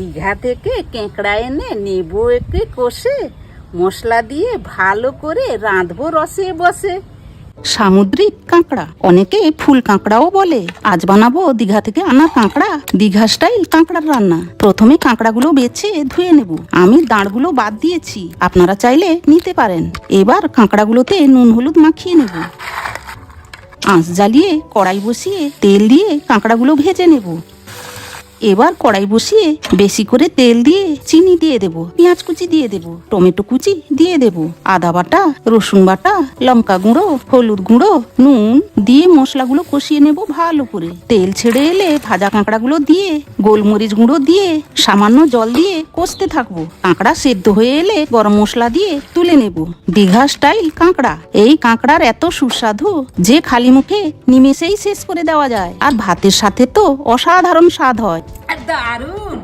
দীঘা থেকে কেঁকড়া এনে নেব একটু কষে মশলা দিয়ে ভালো করে রাঁধবো রসে বসে। সামুদ্রিক কাঁকড়া, অনেকে ফুল কাঁকড়াও বলে। আজ বানাবো দীঘা থেকে আনা কাঁকড়া, দীঘা স্টাইল কাঁকড়ার রান্না। প্রথমে কাঁকড়াগুলো বেছে ধুয়ে নেব। আমি দাঁড়গুলো বাদ দিয়েছি, আপনারা চাইলে নিতে পারেন। এবার কাঁকড়াগুলোতে নুন হলুদ মাখিয়ে নেব। আঁচ জ্বালিয়ে কড়াই বসিয়ে তেল দিয়ে কাঁকড়াগুলো ভেজে নেব। এবার কড়াই বসিয়ে বেশি করে তেল দিয়ে চিনি দিয়ে দেব, পেঁয়াজ কুচি দিয়ে দেব, টমেটো কুচি দিয়ে দেব, আদা বাটা, রসুন বাটা, লঙ্কা গুঁড়ো, হলুদ গুঁড়ো, নুন দিয়ে মশলাগুলো কষিয়ে নেব ভালো করে। তেল ছেড়ে এলে ভাজা কাঁকড়াগুলো দিয়ে গোলমরিচ গুঁড়ো দিয়ে সামান্য জল দিয়ে কষতে থাকবো। কাঁকড়া সেদ্ধ হয়ে এলে গরম মশলা দিয়ে তুলে নেব। দীঘা স্টাইল কাঁকড়া, এই কাঁকড়ার এত সুস্বাদু যে খালি মুখে নিমেষেই শেষ করে দেওয়া যায়। আর ভাতের সাথে তো অসাধারণ স্বাদ হয়। দারুণ।